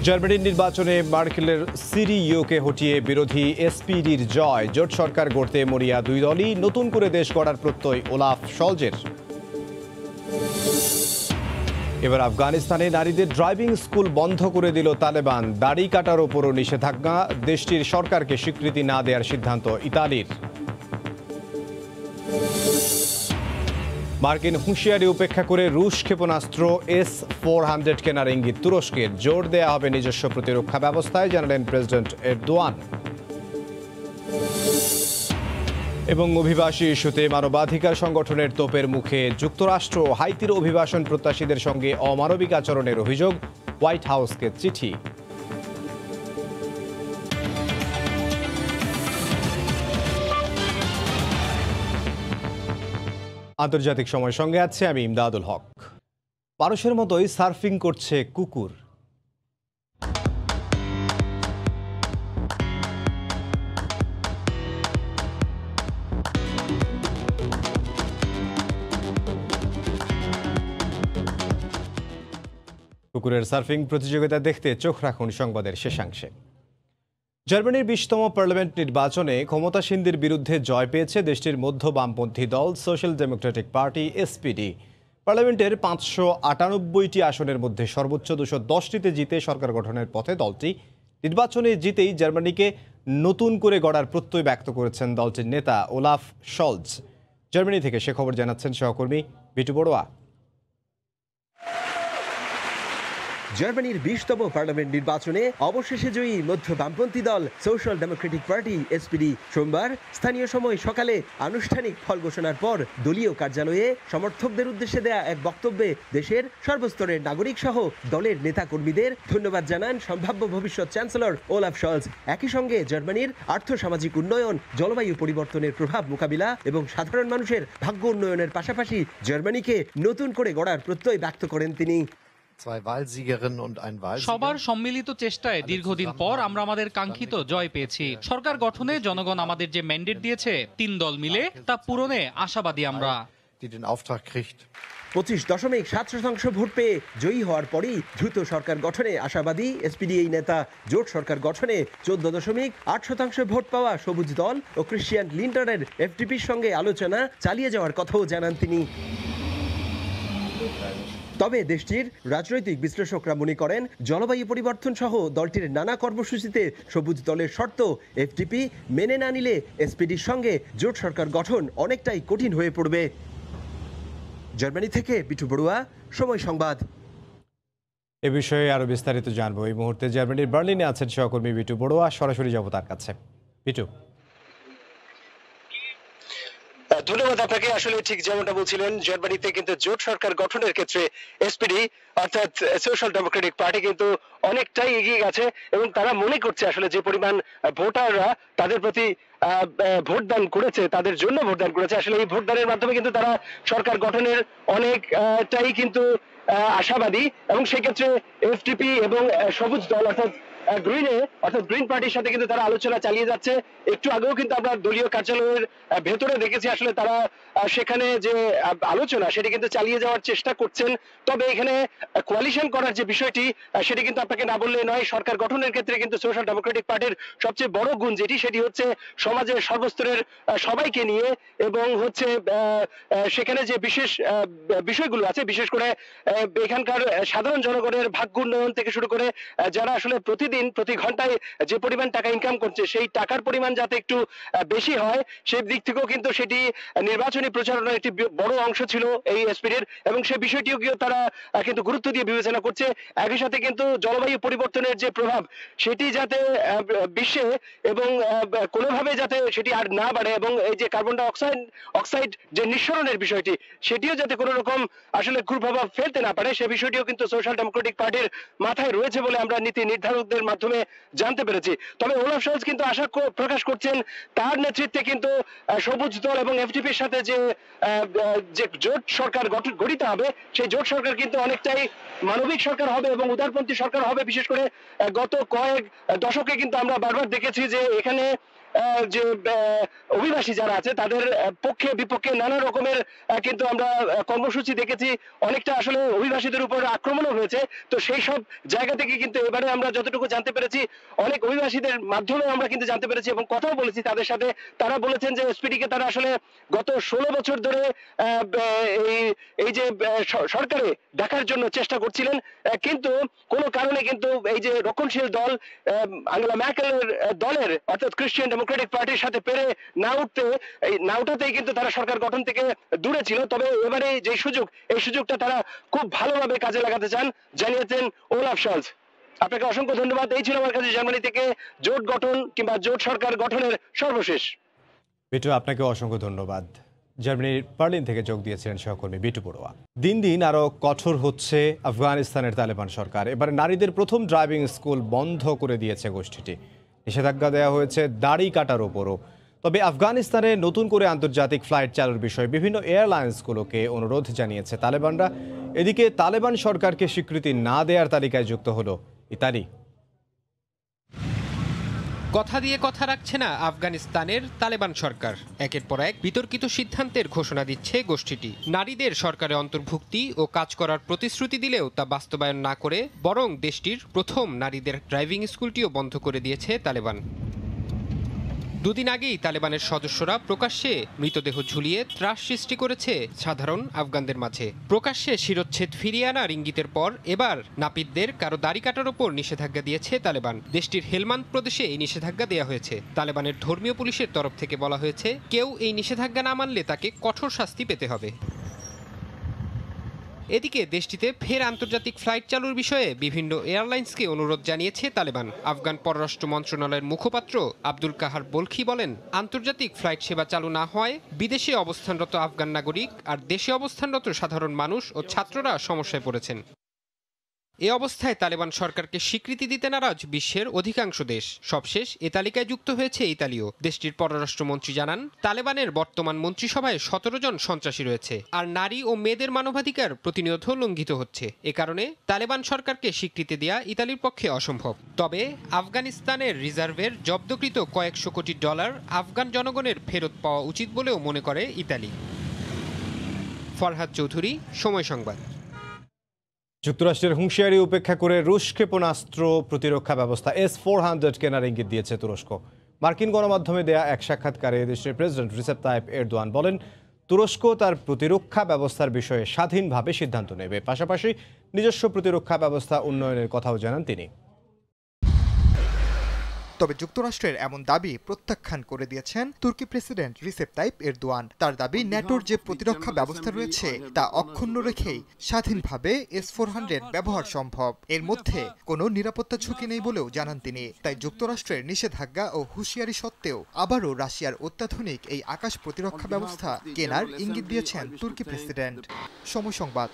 জার্মানির নির্বাচনে মার্কেলের সিডিইউকে হটিয়ে বিরোধী এসপিডির জয়। জোট সরকার গড়তে মরিয়া দুই দলই, নতুন করে দেশ গড়ার প্রত্যয় ওলাফ শলজের। এবার আফগানিস্তানে নারীদের ড্রাইভিং স্কুল বন্ধ করে দিল তালেবান। দাড়ি কাটার ওপরও নিষেধাজ্ঞা। দেশটির সরকারকে স্বীকৃতি না দেওয়ার সিদ্ধান্ত ইতালির। মার্কিন হুঁশিয়ারি উপেক্ষা করে রুশ ক্ষেপণাস্ত্র S-400 কেনার ইঙ্গিত তুরস্কের। জোর দেয়া হবে নিজস্ব প্রতিরক্ষা ব্যবস্থায়, জানালেন প্রেসিডেন্ট এরদোয়ান। এবং অভিবাসী ইস্যুতে মানবাধিকার সংগঠনের তোপের মুখে যুক্তরাষ্ট্র। হাইতির অভিবাসন প্রত্যাশীদের সঙ্গে অমানবিক আচরণের অভিযোগ, হোয়াইট হাউসকে চিঠি। আন্তর্জাতিক সময় সঙ্গে আছে আমি ইমদাদুল হক। মানুষের মতোই সার্ফিং করছে কুকুর। কুকুরের সার্ফিং প্রতিযোগিতা দেখতে চোখ রাখুন সংবাদের শেষাংশে। জার্মানির 20তম পার্লামেন্ট নির্বাচনে ক্ষমতাসীনদের বিরুদ্ধে জয় পেয়েছে দেশটির মধ্য বামপন্থী দল সোশ্যাল ডেমোক্রেটিক পার্টি SPD। পার্লামেন্টের 598টি আসনের মধ্যে সর্বোচ্চ 210টিতে জিতে সরকার গঠনের পথে দলটি। নির্বাচনে জিতেই জার্মানিকে নতুন করে গড়ার প্রত্যয় ব্যক্ত করেছেন দলটির নেতা ওলাফ শলজ। জার্মানি থেকে সে খবর জানাচ্ছেন সহকর্মী বিটু বড়ুয়া। জার্মানির 20তম পার্লামেন্ট নির্বাচনে অবশেষে জয়ী মধ্য বামপন্থী দল সোশ্যাল ডেমোক্রেটিক পার্টি SPD। সোমবার স্থানীয় সময় সকালে আনুষ্ঠানিক ফল ঘোষণার পর দলীয় কার্যালয়ে সমর্থকদের উদ্দেশ্যে দেয়া এক বক্তব্যে দেশের সর্বস্তরের নাগরিক সহ দলের নেতাকর্মীদের ধন্যবাদ জানান সম্ভাব্য ভবিষ্যৎ চ্যান্সেলর ওলাফ শলজ। একই সঙ্গে জার্মানির আর্থসামাজিক উন্নয়ন, জলবায়ু পরিবর্তনের প্রভাব মোকাবিলা এবং সাধারণ মানুষের ভাগ্য উন্নয়নের পাশাপাশি জার্মানিকে নতুন করে গড়ার প্রত্যয় ব্যক্ত করেন তিনি। সবার সম্মিলিত চেষ্টায় দীর্ঘদিন পর আমরা আমাদের কাঙ্ক্ষিত জয় পেয়েছি। সরকার গঠনে জনগণ আমাদের যে ম্যান্ডেট দিয়েছে 3 দল মিলে তা পূরণে আশাবাদী আমরা। 25.7% ভোট পেয়ে জয়ী হওয়ার পরই দ্রুত সরকার গঠনে আশাবাদী SPD এই নেতা। জোট সরকার গঠনে 14.8% ভোট পাওয়া সবুজ দল ও ক্রিশ্চিয়ান লিন্টারের FDPর সঙ্গে আলোচনা চালিয়ে যাওয়ার কথাও জানান তিনি। তবে দেশটির রাজনৈতিক বিশ্লেষকরা মনে করেন জলবায়ু পরিবর্তন সহ দলটির নানা কর্মসূচিতে সবুজ দলের শর্ত FDP মেনে না নিলে SPDর সঙ্গে জোট সরকার গঠন অনেকটাই কঠিন হয়ে পড়বে। জার্মানি থেকে বিটু বড়ুয়া, সময় সংবাদ। এ বিষয়ে আরো বিস্তারিত জানবো। এই মুহূর্তে জার্মানির বার্লিনে আছেন সহকর্মী বিটু বড়ুয়া, সরাসরি যাব তার কাছে। বিটু, ধন্যবাদ আপনাকে। আসলে ঠিক যেমনটা বলছিলেন, জার্মানিতে কিন্তু জোট সরকার গঠনের ক্ষেত্রে SPD অর্থাৎ সোশ্যাল ডেমোক্রেটিক পার্টি কিন্তু অনেকটাই এগিয়ে গেছে এবং তারা মনে করছে আসলে যে পরিমাণ ভোটাররা তাদের প্রতি ভোটদান করেছে, তাদের জন্য ভোটদান করেছে, আসলে এই ভোটদানের মাধ্যমে কিন্তু তারা সরকার গঠনের অনেকটাই কিন্তু আশাবাদী। এবং সেক্ষেত্রে FDP এবং সবুজ দল অর্থাৎ গ্রিন পার্টির সাথে কিন্তু তারা আলোচনা চালিয়ে যাচ্ছে। একটু আগেও কিন্তু আমরা দলীয় কার্যালয়ের ভেতরে দেখেছি আসলে তারা সেখানে যে আলোচনা সেটি কিন্তু চালিয়ে যাওয়ার চেষ্টা করছেন। তবে এখানে কোয়ালিশন করার যে বিষয়টি সেটি কিন্তু আপনাকে না বললে নয়। সরকার গঠনের ক্ষেত্রে কিন্তু সোশ্যাল ডেমোক্রেটিক পার্টির সবচেয়ে বড় গুণ যেটি, সেটি হচ্ছে সমাজের সর্বস্তরের সবাইকে নিয়ে এবং হচ্ছে সেখানে যে বিশেষ বিষয়গুলো আছে, বিশেষ করে এখানকার সাধারণ জনগণের ভাগ্য উন্নয়ন থেকে শুরু করে যারা আসলে প্রতি ঘন্টায় যে পরিমাণ টাকা ইনকাম করছে সেই টাকার পরিমাণ যাতে একটু বেশি হয় সেই দিক থেকেও কিন্তু সেটি নির্বাচনী প্রচারণার একটি বড় অংশ ছিল এই SPDর এবং সেই বিষয়টিও তারা কিন্তু গুরুত্ব দিয়ে বিবেচনা করছে। একই সাথে কিন্তু জলবায়ু পরিবর্তনের যে প্রভাব সেটি যাতে বিশ্বে এবং কোনোভাবে যাতে সেটি আর না বাড়ে এবং এই যে কার্বন ডাই অক্সাইড যে নিঃসরণের বিষয়টি সেটিও যাতে কোনো রকম আসলে কুপ্রভাব ফেলতে না পারে সে বিষয়টিও কিন্তু সোশ্যাল ডেমোক্রেটিক পার্টির মাথায় রয়েছে বলে আমরা নীতি নির্ধারকদের মাধ্যমে জানতে পেরেছি। তবে ওলাফ শলজ কিন্তু আশা প্রকাশ করছেন তার নেতৃত্বে কিন্তু সবুজ দল এবং FDPর সাথে যে জোট সরকার গঠিত হবে সেই জোট সরকার কিন্তু অনেকটাই মানবিক সরকার হবে এবং উদারপন্থী সরকার হবে। বিশেষ করে গত কয়েক দশকে কিন্তু আমরা বারবার দেখেছি যে এখানে যে অভিবাসী যারা আছে তাদের পক্ষে বিপক্ষে নানা রকমের কিন্তু আমরা কর্মসূচি দেখেছি, অনেকটা আসলে অভিবাসীদের উপর আক্রমণও হয়েছে। তো সেই সব জায়গা থেকে কিন্তু এবারে আমরা যতটুকু জানতে পেরেছি, অনেক অভিবাসীদের মাধ্যমে আমরা কিন্তু জানতে পেরেছি এবং কথাও বলেছি তাদের সাথে। তারা বলেছেন যে এসপিডিকে তারা আসলে গত 16 বছর ধরে এই যে সরকারে দেখার জন্য চেষ্টা করছিলেন, কিন্তু কোনো কারণে কিন্তু এই যে রক্ষণশীল দল আঙ্গেলা ম্যার্কেলের দলের অর্থাৎ ক্রিশ্চিয়ান ডেমোক্রেটিক পার্টির সাথে পেরে না উঠাতেই কিন্তু তারা সরকার গঠন থেকে দূরে ছিল। তবে এবারে যে সুযোগ, এই সুযোগটা তারা খুব ভালোভাবে কাজে লাগাতে চান, জানিয়েছেন ওলাফ শলজ। আপনাকে অসংখ্য ধন্যবাদ। এই ছিল আমার কাছে জার্মানি থেকে জোট গঠন কিংবা জোট সরকার গঠনের সর্বশেষ। বিটু, আপনাকে অসংখ্য ধন্যবাদ। জার্মানির বার্লিন থেকে যোগ দিয়েছিলেন সহকর্মী বিটু পড়ুয়া। দিন দিন আরও কঠোর হচ্ছে আফগানিস্তানের তালেবান সরকার। এবারে নারীদের প্রথম ড্রাইভিং স্কুল বন্ধ করে দিয়েছে গোষ্ঠীটি। নিষেধাজ্ঞা দেওয়া হয়েছে দাড়ি কাটার ওপরও। তবে আফগানিস্তানে নতুন করে আন্তর্জাতিক ফ্লাইট চালুর বিষয়ে বিভিন্ন এয়ারলাইন্সগুলোকে অনুরোধ জানিয়েছে তালেবানরা। এদিকে তালেবান সরকারকে স্বীকৃতি না দেওয়ার তালিকায় যুক্ত হলো ইতালি। কথা দিয়ে কথা রাখছে না আফগানিস্তানের তালেবান সরকার। একের পর এক বিতর্কিত সিদ্ধান্তের ঘোষণা দিচ্ছে গোষ্ঠীটি। নারীদের সরকারে অন্তর্ভুক্তি ও কাজ করার প্রতিশ্রুতি দিলেও তা বাস্তবায়ন না করে বরং দেশটির প্রথম নারীদের ড্রাইভিং স্কুলটিও বন্ধ করে দিয়েছে তালেবান। দুদিন আগেই তালেবানের সদস্যরা প্রকাশ্যে মৃতদেহ ঝুলিয়ে ত্রাস সৃষ্টি করেছে সাধারণ আফগানদের মাঝে। প্রকাশ্যে শিরচ্ছেদ ফিরিয়ে আনার ইঙ্গিতের পর এবার নাপিতদের কারো দাড়ি কাটার ওপর নিষেধাজ্ঞা দিয়েছে তালেবান। দেশটির হেলমান্দ প্রদেশে এই নিষেধাজ্ঞা দেওয়া হয়েছে। তালেবানের ধর্মীয় পুলিশের তরফ থেকে বলা হয়েছে, কেউ এই নিষেধাজ্ঞা না মানলে তাকে কঠোর শাস্তি পেতে হবে। এদিকে দেশটিতে ফের আন্তর্জাতিক ফ্লাইট চালুর বিষয়ে বিভিন্ন এয়ারলাইন্সকে অনুরোধ জানিয়েছে তালেবান। আফগান পররাষ্ট্র মন্ত্রণালয়ের মুখপাত্র আব্দুল কাহার বলখি বলেন, আন্তর্জাতিক ফ্লাইট সেবা চালু না হওয়ায় বিদেশে অবস্থানরত আফগান নাগরিক আর দেশে অবস্থানরত সাধারণ মানুষ ও ছাত্ররা সমস্যায় পড়েছেন। এ অবস্থায় তালেবান সরকারকে স্বীকৃতি দিতে নারাজ বিশ্বের অধিকাংশ দেশ। সবশেষ এ তালিকায় যুক্ত হয়েছে ইতালিও। দেশটির পররাষ্ট্রমন্ত্রী জানান, তালেবানের বর্তমান মন্ত্রিসভায় 17 জন সন্ত্রাসী রয়েছে, আর নারী ও মেয়েদের মানবাধিকার প্রতিনিয়ত লঙ্ঘিত হচ্ছে। এ কারণে তালেবান সরকারকে স্বীকৃতি দেয়া ইতালির পক্ষে অসম্ভব। তবে আফগানিস্তানের রিজার্ভের জব্দকৃত কয়েকশো কোটি ডলার আফগান জনগণের ফেরত পাওয়া উচিত বলেও মনে করে ইতালি। ফরহাদ চৌধুরী, সময় সংবাদ। যুক্তরাষ্ট্রের হুঁশিয়ারি উপেক্ষা করে রুশ ক্ষেপণাস্ত্র প্রতিরক্ষা ব্যবস্থা S-400 কেনার ইঙ্গিত দিয়েছে তুরস্ক। মার্কিন গণমাধ্যমে দেয়া এক সাক্ষাৎকারে দেশের প্রেসিডেন্ট রিসেপ তাইপ এরদোয়ান বলেন, তুরস্ক তার প্রতিরক্ষা ব্যবস্থার বিষয়ে স্বাধীনভাবে সিদ্ধান্ত নেবে। পাশাপাশি নিজস্ব প্রতিরক্ষা ব্যবস্থা উন্নয়নের কথাও জানান তিনি। তবে যুক্তরাষ্ট্রের এমন দাবি প্রত্যাখ্যান করে দিয়েছেন তুর্কি প্রেসিডেন্ট রিসেপ তাইপ এরদোয়ান। তার দাবি, ন্যাটোর যে প্রতিরক্ষা ব্যবস্থা রয়েছে তা অক্ষুণ্ণ রেখেই স্বাধীনভাবে S-400 ব্যবহার সম্ভব। এর মধ্যে কোনো নিরাপত্তা ঝুঁকি নেই বলেও জানান তিনি। তাই যুক্তরাষ্ট্রের নিষেধাজ্ঞা ও হুঁশিয়ারি সত্ত্বেও আবারও রাশিয়ার অত্যাধুনিক এই আকাশ প্রতিরক্ষা ব্যবস্থা কেনার ইঙ্গিত দিয়েছেন তুর্কি প্রেসিডেন্ট। সময় সংবাদ।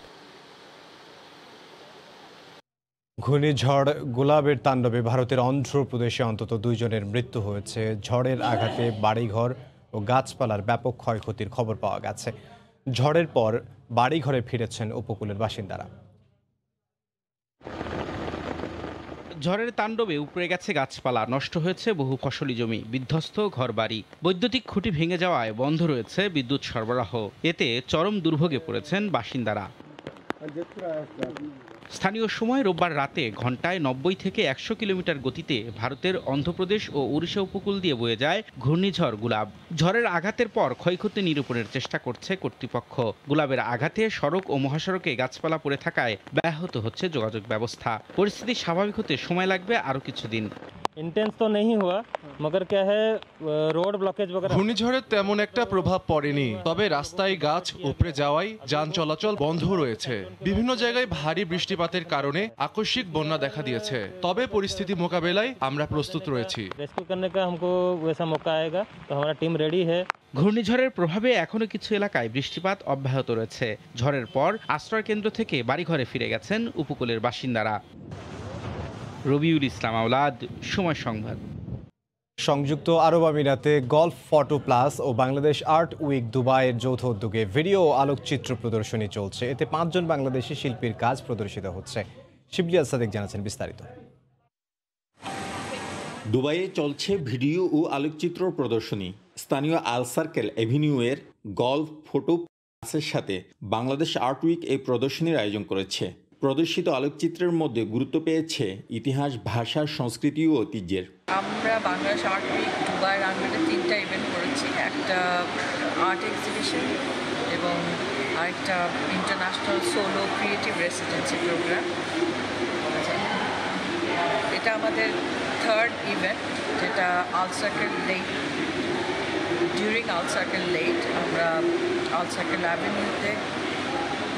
ঘূর্ণিঝড় গুলাবের তাণ্ডবে ভারতের অন্ধ্রপ্রদেশে অন্তত 2 জনের মৃত্যু হয়েছে। ঝড়ের আঘাতে বাড়িঘর ও গাছপালার ব্যাপক ক্ষয়ক্ষতির খবর পাওয়া গেছে। ঝড়ের পর বাড়িঘরে ফিরেছেন উপকূলের বাসিন্দারা। ঝড়ের তাণ্ডবে উপড়ে গেছে গাছপালা, নষ্ট হয়েছে বহু ফসলি জমি, বিধ্বস্ত ঘরবাড়ি। বৈদ্যুতিক খুঁটি ভেঙে যাওয়ায় বন্ধ রয়েছে বিদ্যুৎ সরবরাহ। এতে চরম দুর্ভোগে পড়েছেন বাসিন্দারা। স্থানীয় সময় রোববার রাতে ঘন্টায় 90 থেকে 100 কিলোমিটার গতিতে ভারতের অন্ধ্রপ্রদেশ ও ওড়িশা উপকূল দিয়ে বয়ে যায় ঘূর্ণিঝড় গুলাব। ঝড়ের আঘাতের পর ক্ষয়ক্ষতি নিরূপণের চেষ্টা করছে কর্তৃপক্ষ। গুলাবের আঘাতে সড়ক ও মহাসড়কে গাছপালা পড়ে থাকায় ব্যাহত হচ্ছে যোগাযোগ ব্যবস্থা। পরিস্থিতি স্বাভাবিক হতে সময় লাগবে আরও কিছুদিন। इंटेंस तो नहीं हुआ मगर क्या है रोड ब्लॉकेज वगैरह। ঘূর্ণিঝড়ের তেমন একটা প্রভাব পড়েনি, তবে রাস্তায় গাছ উপড়ে যাওয়ায় যান চলাচল বন্ধ রয়েছে। বিভিন্ন জায়গায় ভারী বৃষ্টিপাতের কারণে আকস্মিক বন্যা দেখা দিয়েছে। তবে পরিস্থিতি মোকাবেলায় আমরা প্রস্তুত রয়েছি। रेस्क्यू करने का हमको वैसा मौका आएगा तो हमारा टीम रेडी है। ঘূর্ণিঝড়ের প্রভাবে এখনো কিছু এলাকায় বৃষ্টিপাত অব্যাহত রয়েছে। ঝড়ের পর আশ্রয় কেন্দ্র থেকে বাড়িঘরে ফিরে গেছেন উপকূলের বাসিন্দারা। রবিউল ইসলাম আওলাদ, সময় সংবাদ। সংযুক্ত আরব আমিরাতে গলফ ফটো প্লাস ও বাংলাদেশ আর্ট উইক দুবাইয়ের যৌথ উদ্যোগে ভিডিও ও আলোকচিত্র প্রদর্শনী চলছে। এতে 5 জন বাংলাদেশি শিল্পীর কাজ প্রদর্শিত হচ্ছে। শিবলি আল সাদেক জানাচ্ছেন বিস্তারিত। দুবাইয়ে চলছে ভিডিও ও আলোকচিত্র প্রদর্শনী। স্থানীয় আল সার্কেল এভিনিউয়ের গল্ফ ফটো প্লাসের সাথে বাংলাদেশ আর্ট উইক এই প্রদর্শনীর আয়োজন করেছে। প্রদর্শিত আলোকচিত্রের মধ্যে গুরুত্ব পেয়েছে ইতিহাস, ভাষা, সংস্কৃতি ও ঐতিহ্যের। আমরা বাংলাদেশ আর্ট উইক দুবাইয়ের আন্ডারে 3টা ইভেন্ট করেছি, একটা আর্ট এক্সিবিশন এবং আরেকটা international solo creative residency programme. এটা আমাদের 3rd ইভেন্ট, যেটা al circle late. During al circle late আমরা আল সার্কেল অ্যাভিনিউতে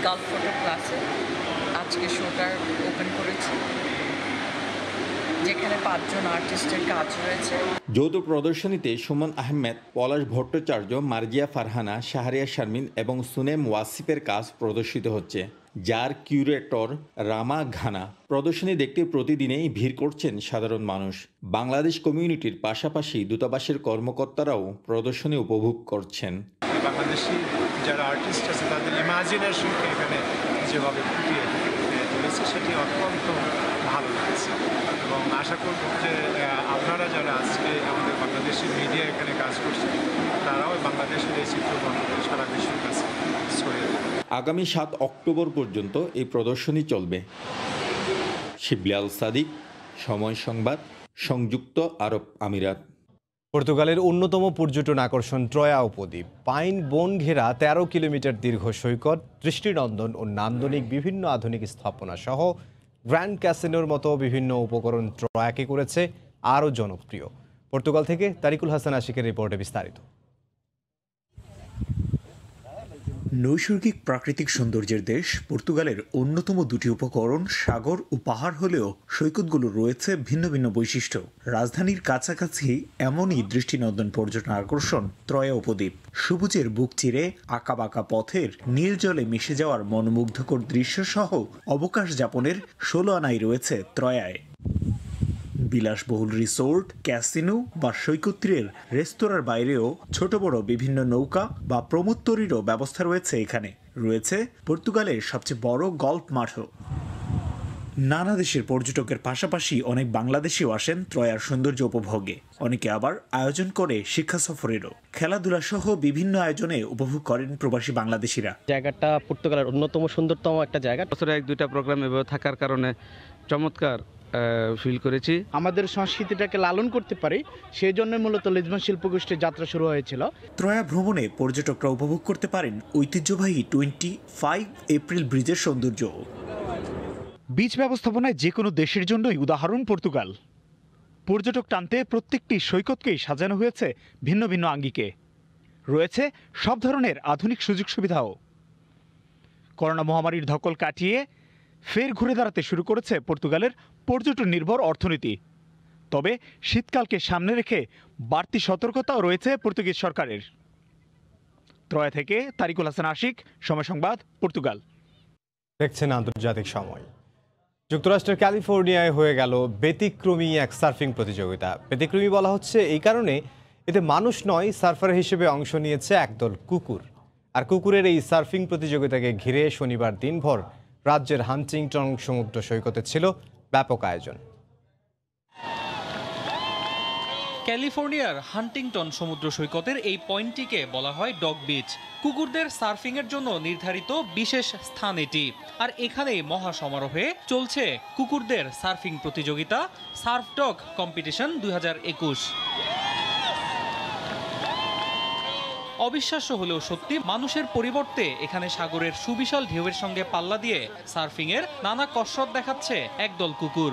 গল্ফ ফটো ক্লাসে আজকে শোটার ওপেন করেছি, যেখানে 5 জন আর্টিস্টের কাজ রয়েছে। যৌথ প্রদর্শনীতে সুমন আহমেদ, পলাশ ভট্টাচার্য, মার্জিয়া ফারহানা, শাহরিয়া শারমিন এবং সুনেম ওয়াসিফের কাজ প্রদর্শিত হচ্ছে, যার কিউরেটর রামা ঘানা। প্রদর্শনী দেখতে প্রতিদিনেই ভিড় করছেন সাধারণ মানুষ। বাংলাদেশ কমিউনিটির পাশাপাশি দূতাবাসের কর্মকর্তারাও প্রদর্শনী উপভোগ করছেন। বাংলাদেশি যারা আর্টিস্ট আছে তাদের ইমাজিনেশনকে এখানে যেভাবে ফুটিয়ে তুলেছে সেটি অত্যন্ত ভালো লাগছে এবং আশা করব যে আপনারা যারা আজকে আমাদের বাংলাদেশি মিডিয়া এখানে কাজ করছেন তারাও বাংলাদেশের এই চিত্রকর্মকে সারা বিশ্বের কাছে ছড়িয়ে দেবে। আগামী 7 অক্টোবর পর্যন্ত এই প্রদর্শনী চলবে। শিবলি আল সাদিক, সময় সংবাদ, সংযুক্ত আরব আমিরাত। পর্তুগালের অন্যতম পর্যটন আকর্ষণ ট্রয়া উপদ্বীপ। পাইন বন ঘেরা 13 কিলোমিটার দীর্ঘ সৈকত, দৃষ্টিনন্দন ও নান্দনিক বিভিন্ন আধুনিক স্থাপনা সহ গ্র্যান্ড ক্যাসিনোর মতো বিভিন্ন উপকরণ ট্রয়াকে করেছে আরও জনপ্রিয়। পর্তুগাল থেকে তারিকুল হাসান আশিকের রিপোর্টে বিস্তারিত। নৈসর্গিক প্রাকৃতিক সৌন্দর্যের দেশ পর্তুগালের অন্যতম 2টি উপকরণ সাগর ও পাহাড় হলেও সৈকতগুলো রয়েছে ভিন্ন ভিন্ন বৈশিষ্ট্য। রাজধানীর কাছাকাছি এমনই দৃষ্টিনন্দন পর্যটন আকর্ষণ ত্রয়া উপদ্বীপ। সবুজের বুক চিরে আঁকাবাঁকা পথের নীল জলে মিশে যাওয়ার মনোমুগ্ধকর দৃশ্য সহ অবকাশ যাপনের 16 আনাই রয়েছে ত্রয়ায়। বিলাসবহুল রিসোর্ট, ক্যাসিনো বা সৈকতীরের রেস্তোরাঁর বাইরেও ছোট বড় বিভিন্ন নৌকা বা প্রমোত্তরীরও ব্যবস্থা রয়েছে এখানে। রয়েছে পর্তুগালের সবচেয়ে বড় গল্ফ মাঠও। নানা দেশের পর্যটকের পাশাপাশি অনেক বাংলাদেশিও আসেন ত্রয়ার সৌন্দর্য উপভোগে। অনেকে আবার আয়োজন করে শিক্ষা সফরেরও। খেলাধুলা সহ বিভিন্ন আয়োজনে উপভোগ করেন প্রবাসী বাংলাদেশিরা। জায়গাটা পর্তুগালের অন্যতম সুন্দরতম একটা জায়গা। বছরে 1-2টা প্রোগ্রাম এভাবে থাকার কারণে চমৎকার ফিল করেছি। আমাদের সংস্কৃতিটাকে লালন করতে পারি, সেই জন্য মূলত লিসবন শিল্পগোষ্ঠীর যাত্রা শুরু হয়েছিল। ত্রয়া ভ্রমণে পর্যটকরা উপভোগ করতে পারেন ঐতিহ্যবাহী 25 এপ্রিল ব্রিজের সৌন্দর্য। বিচ ব্যবস্থাপনায় যে কোনো দেশের জন্যই উদাহরণ পর্তুগাল। পর্যটক টানতে প্রত্যেকটি সৈকতকেই সাজানো হয়েছে ভিন্ন ভিন্ন আঙ্গিকে। রয়েছে সব ধরনের আধুনিক সুযোগ সুবিধাও। করোনা মহামারীর ধকল কাটিয়ে ফের ঘুরে দাঁড়াতে শুরু করেছে পর্তুগালের পর্যটন নির্ভর অর্থনীতি। তবে শীতকালকে সামনে রেখে বাড়তি সতর্কতাও রয়েছে পর্তুগিজ সরকারের। ত্রয়া থেকে তারিকুল হাসান আশিক, সময় সংবাদ, পর্তুগাল। দেখছেন আন্তর্জাতিক সময়। যুক্তরাষ্ট্রের ক্যালিফোর্নিয়ায় হয়ে গেল ব্যতিক্রমী এক সার্ফিং প্রতিযোগিতা। ব্যতিক্রমী বলা হচ্ছে এই কারণে এতে মানুষ নয়, সার্ফার হিসেবে অংশ নিয়েছে একদল কুকুর। আর কুকুরের এই সার্ফিং প্রতিযোগিতাকে ঘিরে শনিবার দিনভর রাজ্যের হান্টিংটন সমুদ্র সৈকতে ছিল ব্যাপক আয়োজন। ক্যালিফোর্নিয়ার হান্টিংটন সমুদ্র সৈকতের এই পয়েন্টটিকে বলা হয় ডগ বিচ। কুকুরদের সার্ফিং এর জন্য নির্ধারিত বিশেষ স্থান এটি। আর এখানেই মহা সমারোহে চলছে কুকুরদের সার্ফিং প্রতিযোগিতা সার্ফ ডগ কম্পিটিশন 2021। অবিশ্বাস্য হলেও সত্যি, মানুষের পরিবর্তে এখানে সাগরের সুবিশাল ঢেউয়ের সঙ্গে পাল্লা দিয়ে সার্ফিংয়ের নানা কসরত দেখাচ্ছে একদল কুকুর।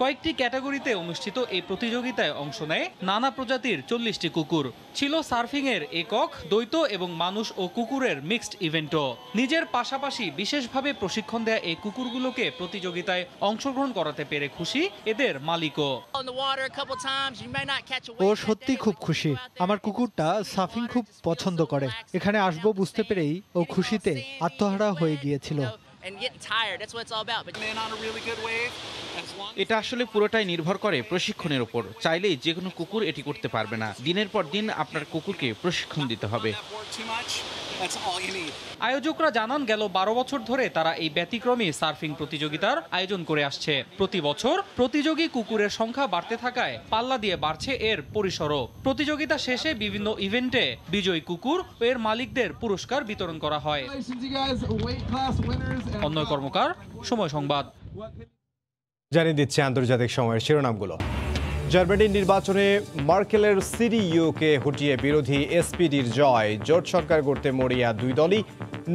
কয়েকটি ক্যাটাগরিতে অনুষ্ঠিত এই প্রতিযোগিতায় অংশ নেয় নানা প্রজাতির 40টি কুকুর। ছিল সার্ফিংয়ের একক, দ্বৈত এবং মানুষ ও কুকুরের মিক্সড ইভেন্টও। নিজের পাশাপাশি বিশেষভাবে প্রশিক্ষণ দেয়া এই কুকুরগুলোকে প্রতিযোগিতায় অংশগ্রহণ করাতে পেরে খুশি এদের মালিকও। ও সত্যি খুব খুশি। আমার কুকুরটা সার্ফিং খুব পছন্দ করে। এখানে আসবো বুঝতে পেরেই ও খুশিতে আত্মহারা হয়ে গিয়েছিল। এটা আসলে পুরোটাই নির্ভর করে প্রশিক্ষণের উপর। চাইলেই যে কোনো কুকুর এটি করতে পারবে না। দিনের পর দিন আপনার কুকুরকে প্রশিক্ষণ দিতে হবে। আয়োজকরা জানান গেল 12 বছর ধরে তারা এই ব্যতিক্রমী সার্ফিং প্রতিযোগিতার আয়োজন করে আসছে। প্রতি বছর প্রতিযোগী কুকুরের সংখ্যা বাড়তে থাকায় পাল্লা দিয়ে বাড়ছে এর পরিসরও। প্রতিযোগিতা শেষে বিভিন্ন ইভেন্টে বিজয়ী কুকুর ও এর মালিকদের পুরস্কার বিতরণ করা হয়। অন্যয় কর্মকার, সময় সংবাদ। জানিয়ে দিচ্ছে আন্তর্জাতিক সময়ের শিরোনামগুলো। জার্মানির নির্বাচনে মার্কেলের সিডিইউকে হটিয়ে বিরোধী এসপিডির জয়। জোট সরকার গড়তে মরিয়া দুই দলই,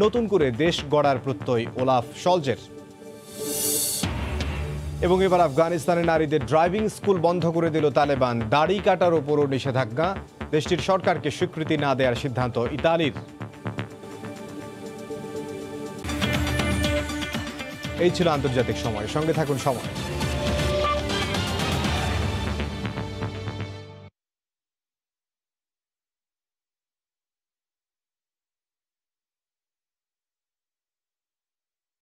নতুন করে দেশ গড়ার প্রত্যয় ওলাফ শলজের। এবং এবার আফগানিস্তানে নারীদের ড্রাইভিং স্কুল বন্ধ করে দিল তালেবান। দাড়ি কাটার ওপরও নিষেধাজ্ঞা, দেশটির সরকারকে স্বীকৃতি না দেওয়ার সিদ্ধান্ত ইতালির। এই ছিল আন্তর্জাতিক সময়। সঙ্গে থাকুন সময়।